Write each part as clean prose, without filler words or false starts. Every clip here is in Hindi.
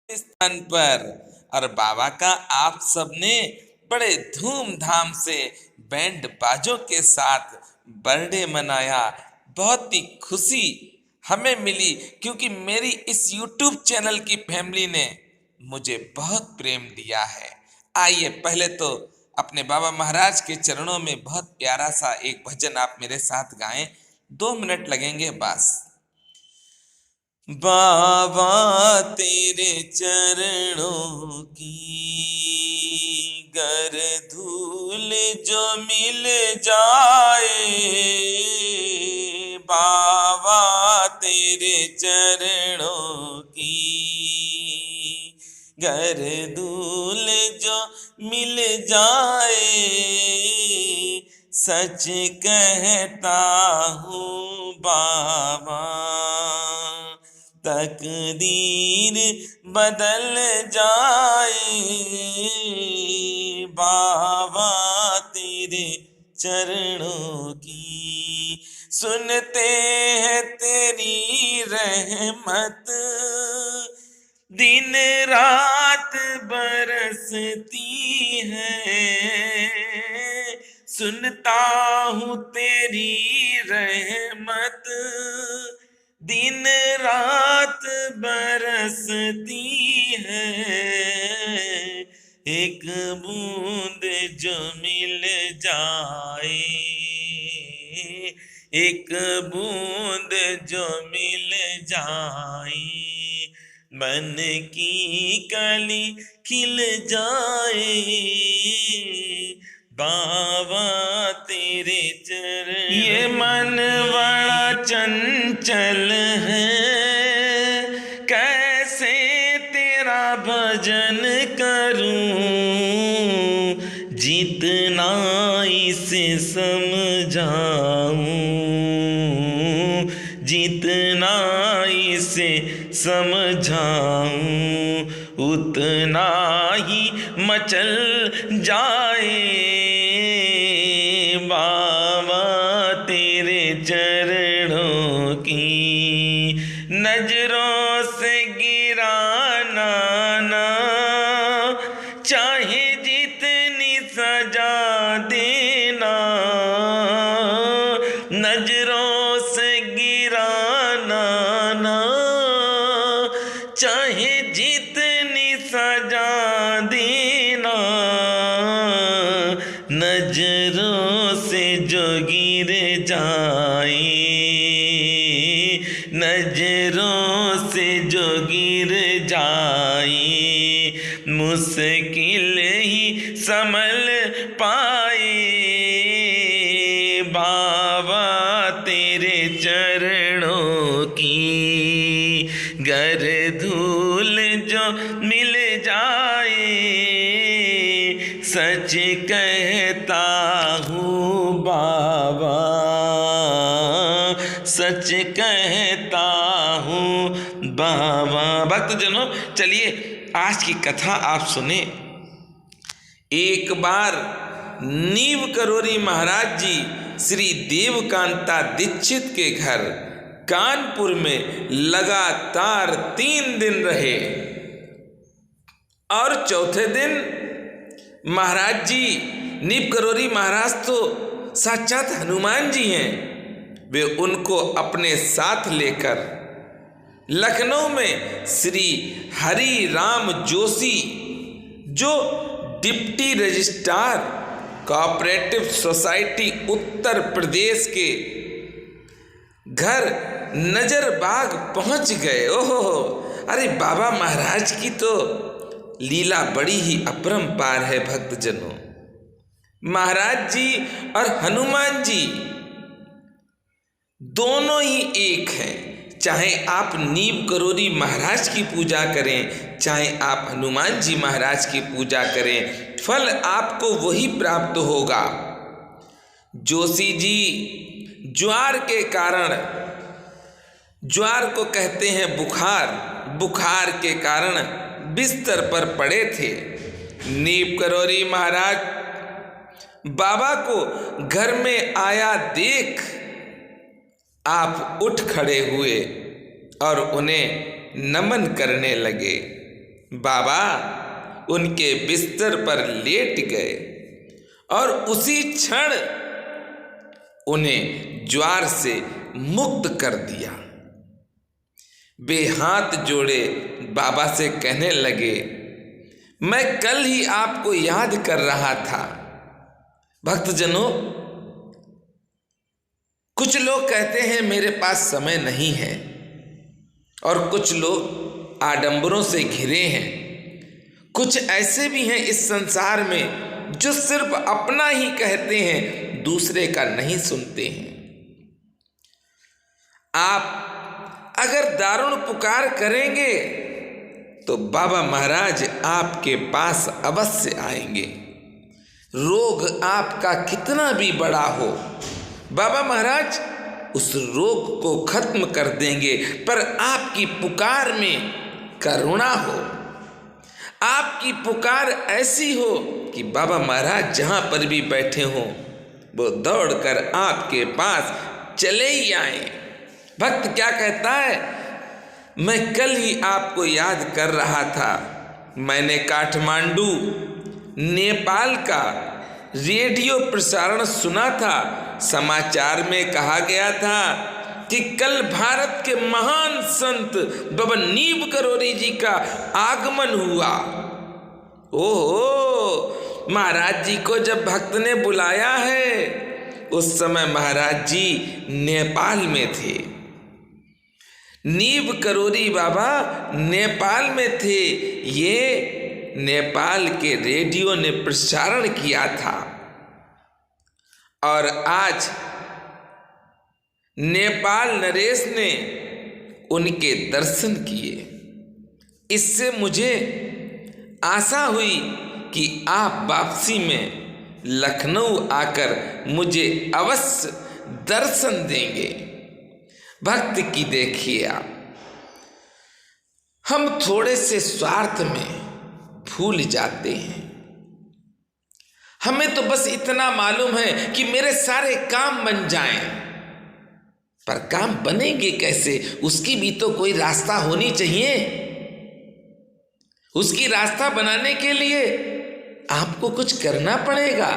स्थान पर। और बाबा का आप सबने बड़े धूमधाम से बैंड बाजों के साथ बर्थडे मनाया। बहुत ही खुशी हमें मिली क्योंकि मेरी इस YouTube चैनल की फैमिली ने मुझे बहुत प्रेम दिया है। आइए पहले तो अपने बाबा महाराज के चरणों में बहुत प्यारा सा एक भजन आप मेरे साथ गाएं। 2 मिनट लगेंगे बस। बाबा तेरे चरणों की गर धूल जो मिल जाए, बाबा तेरे चरणों की गर धूल जो मिल जाए, सच कहता हूँ बाबा तकदीर बदल जाए, बाबा तेरे चरणों की सुनते हैं तेरी रहमत, दिन रात बरसती है, सुनता हूँ तेरी रहमत, दिन रात बरसती है, एक बूंद जो मिल जाए, एक बूंद जो मिल जाए, मन की कली खिल जाए, बाबा तेरे चरण। ये मन बड़ा चंचल है, कैसे तेरा भजन करूं, जितना इसे समझाऊं, जितना इसे समझाऊं, उतना ही मचल जाए, बाबा तेरे चरणों की नजरों से गिराना ना, चाहे जितनी सजा देना, नजरों से गिराना ना, चाहे जितनी सजा देना, नजरों से जो गिर जाए, नजरों से जो गिर जाए, मुश्किल ही संभल पाए, बाबा तेरे चरणों की गर धूल जो मिल जाए, सच कहता हूँ बाबा, सच कहता हूँ बाबा। भक्तजनों चलिए आज की कथा आप सुने। एक बार नीव करोरी महाराज जी श्री देवकांता दीक्षित के घर कानपुर में लगातार 3 दिन रहे और चौथे दिन महाराज जी नीव करोरी महाराज तो साक्षात हनुमान जी हैं। वे उनको अपने साथ लेकर लखनऊ में श्री हरि राम जोशी जो deputy registrar cooperative society Uttar Pradesh के घर नजरबाग पहुंच गए। ओहो, अरे बाबा महाराज की तो लीला बड़ी ही अपरंपार है। भक्तजनों, महाराज जी और हनुमान जी दोनों ही एक हैं। चाहे आप नीव करोरी महाराज की पूजा करें, चाहे आप हनुमान जी महाराज की पूजा करें, फल आपको वही प्राप्त होगा। जोशी जी ज्वार के कारण, ज्वार को कहते हैं बुखार, बुखार के कारण बिस्तर पर पड़े थे। नीव करोरी महाराज बाबा को घर में आया देख आप उठ खड़े हुए और उन्हें नमन करने लगे। बाबा उनके बिस्तर पर लेट गए और उसी क्षण उन्हें ज्वार से मुक्त कर दिया। वे हाथ जोड़े बाबा से कहने लगे, मैं कल ही आपको याद कर रहा था। भक्तजनों, कुछ लोग कहते हैं मेरे पास समय नहीं है, और कुछ लोग आडंबरों से घिरे हैं। कुछ ऐसे भी हैं इस संसार में जो सिर्फ अपना ही कहते हैं, दूसरे का नहीं सुनते हैं। आप अगर दारुण पुकार करेंगे तो बाबा महाराज आपके पास अवश्य आएंगे। रोग आपका कितना भी बड़ा हो, बाबा महाराज उस रोग को खत्म कर देंगे, पर आपकी पुकार में करुणा हो, आपकी पुकार ऐसी हो कि बाबा महाराज जहाँ पर भी बैठे हों वो दौड़कर आपके पास चले ही आए। भक्त क्या कहता है, मैं कल ही आपको याद कर रहा था। मैंने काठमांडू नेपाल का रेडियो प्रसारण सुना था। समाचार में कहा गया था कि कल भारत के महान संत बाबा नीम करोरी जी का आगमन हुआ। ओहो, महाराज जी को जब भक्त ने बुलाया है, उस समय महाराज जी नेपाल में थे। नीम करोरी बाबा नेपाल में थे। ये नेपाल के रेडियो ने प्रसारण किया था, और आज नेपाल नरेश ने उनके दर्शन किए। इससे मुझे आशा हुई कि आप वापसी में लखनऊ आकर मुझे अवश्य दर्शन देंगे। भक्त की देखिए आप, हम थोड़े से स्वार्थ में भूल जाते हैं। हमें तो बस इतना मालूम है कि मेरे सारे काम बन जाएं, पर काम बनेंगे कैसे, उसकी भी तो कोई रास्ता होनी चाहिए। उसकी रास्ता बनाने के लिए आपको कुछ करना पड़ेगा।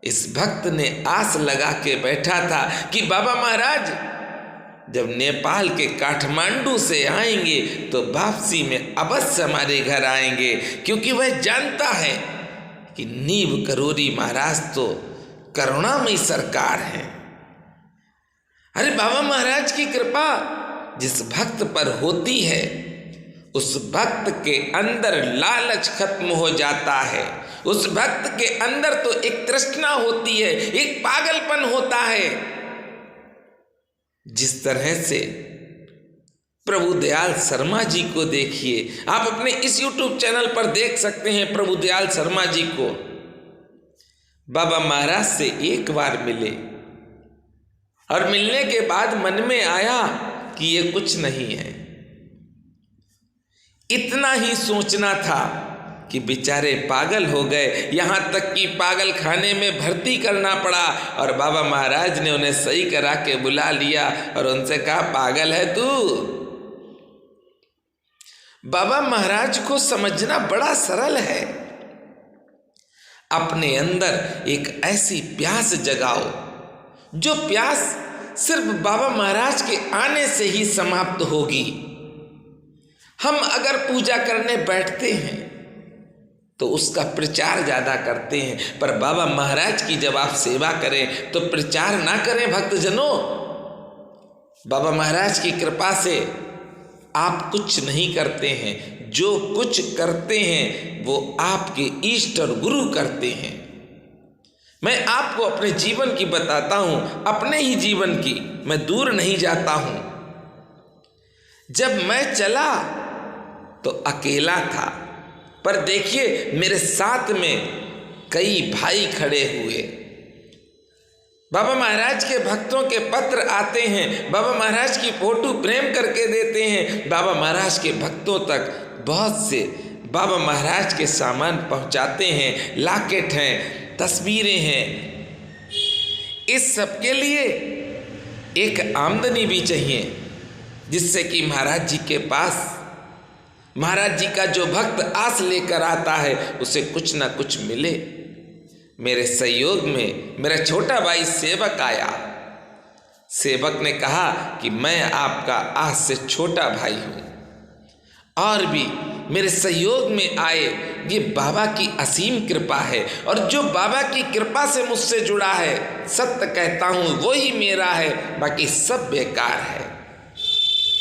इस भक्त ने आस लगा के बैठा था कि बाबा महाराज जब नेपाल के काठमांडू से आएंगे तो वापसी में अवश्य हमारे घर आएंगे, क्योंकि वह जानता है कि नीम करोरी महाराज तो करुणामयी सरकार है। अरे बाबा महाराज की कृपा जिस भक्त पर होती है, उस भक्त के अंदर लालच खत्म हो जाता है। उस भक्त के अंदर तो एक तृष्णा होती है, एक पागलपन होता है। जिस तरह से प्रभु दयाल शर्मा जी को देखिए, आप अपने इस YouTube चैनल पर देख सकते हैं। प्रभु दयाल शर्मा जी को बाबा महाराज से एक बार मिले, और मिलने के बाद मन में आया कि ये कुछ नहीं है। इतना ही सोचना था कि बेचारे पागल हो गए, यहाँ तक कि पागल खाने में भर्ती करना पड़ा, और बाबा महाराज ने उन्हें सही करा के बुला लिया और उनसे कहा, पागल है तू। बाबा महाराज को समझना बड़ा सरल है। अपने अंदर एक ऐसी प्यास जगाओ, जो प्यास सिर्फ बाबा महाराज के आने से ही समाप्त होगी। हम अगर पूजा करने बैठते हैं तो उसका प्रचार ज़्यादा करते हैं, पर बाबा महाराज की जब आप सेवा करें तो प्रचार ना करें। भक्तजनों, बाबा महाराज की कृपा से आप कुछ नहीं करते हैं, जो कुछ करते हैं वो आपके इष्ट और गुरु करते हैं। मैं आपको अपने जीवन की बताता हूँ, अपने ही जीवन की, मैं दूर नहीं जाता हूँ। जब मैं चला तो अकेला था, पर देखिए मेरे साथ में कई भाई खड़े हुए। बाबा महाराज के भक्तों के पत्र आते हैं, बाबा महाराज की फोटो प्रेम करके देते हैं। बाबा महाराज के भक्तों तक बहुत से बाबा महाराज के सामान पहुंचाते हैं, लॉकेट हैं, तस्वीरें हैं। इस सब के लिए एक आमदनी भी चाहिए, जिससे कि महाराज जी के पास महाराज जी का जो भक्त आस लेकर आता है उसे कुछ ना कुछ मिले। मेरे सहयोग में मेरा छोटा भाई सेवक आया। सेवक ने कहा कि मैं आपका आस से छोटा भाई हूँ, और भी मेरे सहयोग में आए, ये बाबा की असीम कृपा है, और जो बाबा की कृपा से मुझसे जुड़ा है, सत्य कहता हूँ वही मेरा है, बाकी सब बेकार है।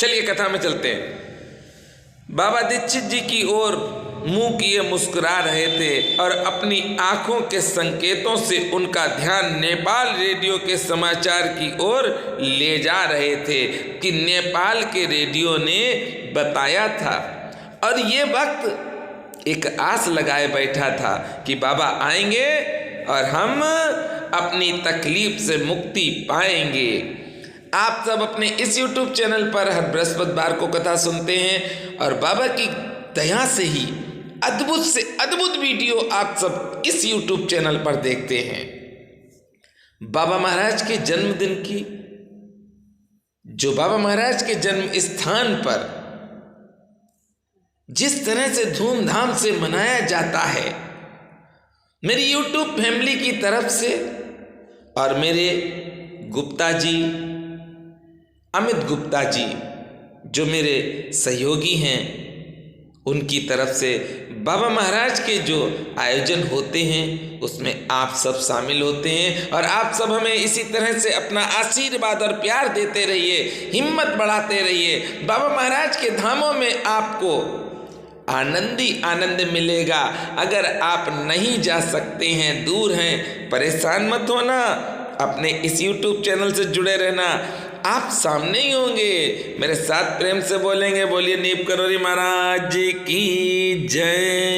चलिए कथा में चलते हैं। बाबा दीक्षित जी की ओर मुंह किए मुस्कुरा रहे थे और अपनी आंखों के संकेतों से उनका ध्यान नेपाल रेडियो के समाचार की ओर ले जा रहे थे कि नेपाल के रेडियो ने बताया था, और ये वक्त एक आस लगाए बैठा था कि बाबा आएंगे और हम अपनी तकलीफ से मुक्ति पाएंगे। आप सब अपने इस YouTube चैनल पर हर बृहस्पतिवार को कथा सुनते हैं, और बाबा की दया से ही अद्भुत से अद्भुत वीडियो आप सब इस YouTube चैनल पर देखते हैं। बाबा महाराज के जन्मदिन की, जो बाबा महाराज के जन्म स्थान पर जिस तरह से धूमधाम से मनाया जाता है, मेरी YouTube फैमिली की तरफ से और मेरे गुप्ता जी, अमित गुप्ता जी जो मेरे सहयोगी हैं, उनकी तरफ से बाबा महाराज के जो आयोजन होते हैं उसमें आप सब शामिल होते हैं, और आप सब हमें इसी तरह से अपना आशीर्वाद और प्यार देते रहिए, हिम्मत बढ़ाते रहिए। बाबा महाराज के धामों में आपको आनंद ही आनंद मिलेगा। अगर आप नहीं जा सकते हैं, दूर हैं, परेशान मत होना, अपने इस YouTube चैनल से जुड़े रहना, आप सामने ही होंगे, मेरे साथ प्रेम से बोलेंगे, बोलिए नीप करोरी महाराज जी की जय।